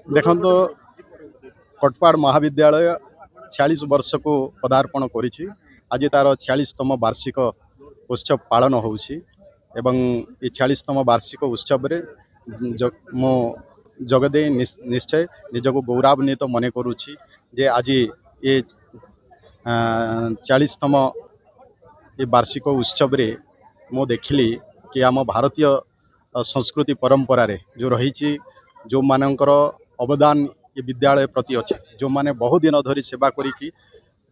देखो तो कटपाड़ महाविद्यालय 46 वर्ष को पदार्पण करिछि। आज तार 46तम वार्षिक उत्सव पालन होउछि एवं ये 46तम वार्षिक उत्सव रे मो जगदे निश्चय निजको गौरवान्वित मन करुछि जे आज ये 40तम ये वार्षिक उत्सव रे मो देखिली कि आम भारतीय संस्कृति परंपरा रे जो रही जो मानकर अवदान ये विद्यालय प्रति अच्छे जो माने बहुत दिन धरी सेवा करी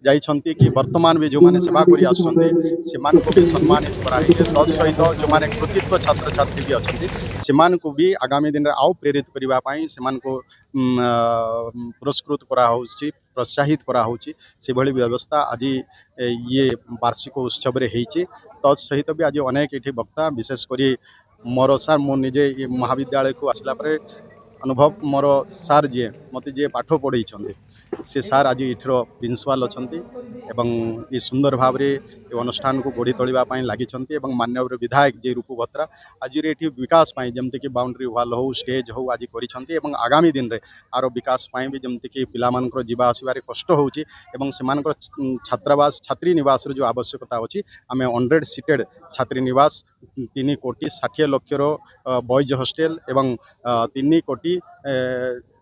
जाइछंती कि वर्तमान भी जो माने सेवा करी आसुछंती सेमान को भी सम्मानित कराई तत्सहित जो माने कृतित्व छात्र छात्री भी अच्छे सेमान को भी आगामी दिन रे आउ प्रेरित करबा पई सेमान को पुरस्कृत करा होउछि प्रोत्साहित करा होउछि से भली व्यवस्था आज ये वार्षिक उत्सव रे हेछि। तत्सहित भी आज अनेक एठी वक्ता विशेष करी मोर सार मो निजे ये महाविद्यालय को आसला परे अनुभव मोर सार जी मत जी पाठ पढ़ई से सार आज इठर प्रिंसिपाल अच्छा एवं ये सुंदर भाव रे ये अनुष्ठान को गढ़ी तोलिबा लगी माननीय विधायक जे रूपु भत्रा आज ये विकास जमती कि बाउंड्री वाल हो स्टेज हो आज कर आगामी दिन रे आरो विकास भी जमती कि पिला मानकर जीवा आसबार कष्ट होउची एवं सेमानकर छात्रावास छात्री निवास जो आवश्यकता अच्छी आम 100 सीटेड छात्री निवास 3 कोटी 60 लक्ष बॉयज हॉस्टेल एवं 3 कोटी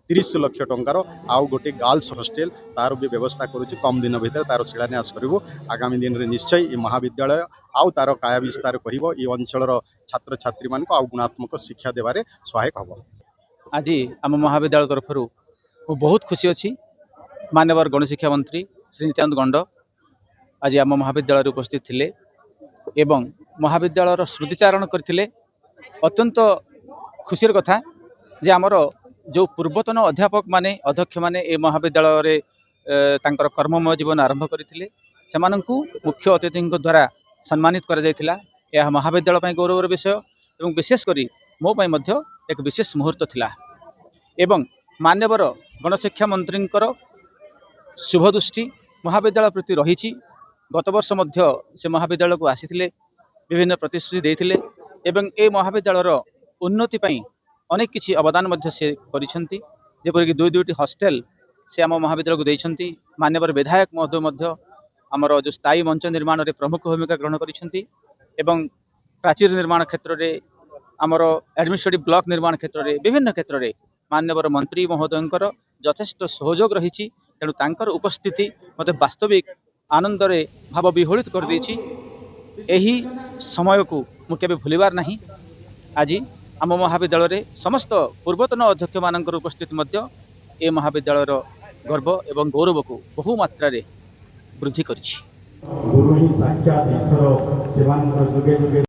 30 लक्ष टंकार आउ गोटे गर्ल्स हॉस्टेल तार भी व्यवस्था करुच्ची कम दिन भीतर तार शिलान्यास करूँ आगामी दिन में निश्चय ये महाविद्यालय आउ तार काया विस्तार कर अंचल छात्र छात्री मान आउ गुणात्मक शिक्षा देवारे सहायक हम। आज आम महाविद्यालय तरफ बहुत खुशी अच्छी माननीय गणशिक्षा मंत्री श्री नित्यानंद गंड आज आम महाविद्यालय उपस्थित थिले एवं महाविद्यालय स्मृतिचारण करथिले। अत्यंत खुशीर कथा जे आमर जो पूर्वतन अध्यापक माने अध्यक्ष माने ए महाविद्यालय रे तांकर कर्ममय जीवन आरंभ करथिले सेमानंकु मुख्य अतिथि द्वारा सम्मानित करा जायथिला। यह महाविद्यालय पय गौरवर विषय एवं विशेष करी मो पय मध्य एक विशेष मुहूर्त थिला एवं मान्यवर गणशिक्षा मंत्रींकर शुभ दृष्टि महाविद्यालय प्रति रही। गत वर्ष मध्य से महाविद्यालय को आसीथिले विभिन्न प्रतिश्रुति देथिले एवं ए महाविद्यालयर उन्नति पय अनेक किछि अवदान मध्य से करिसेंती जेपरिक दुईटी हॉस्टेल से आम महाविद्यालय को देइछंती। मान्यवर विधायक महोदय मध्य आमर जो स्थायी मंच निर्माण में प्रमुख भूमिका ग्रहण करिसेंती एवं प्राचीर निर्माण क्षेत्र में आमर एडमिनिस्ट्रेटिव ब्लॉक निर्माण क्षेत्र में विभिन्न क्षेत्र में मान्यवर मंत्री महोदयंकर यथेष्ट सहयोग रही। तेणु तांकर उपस्थिति मते वास्तविक आनंद रे भाव विहोलित कर देछि। एही समय को मु केबे भूलिबार नहीं। आज आम महाविद्यालय रे समस्त पूर्वतन अध्यक्ष मानकर उपस्थिति मध्य ए महाविद्यालयर गर्व एवं गौरव को बहु मात्रा रे वृद्धि करिछि। गुरु ही साक्षात ईश्वर सेवानंतर जुगे जुगे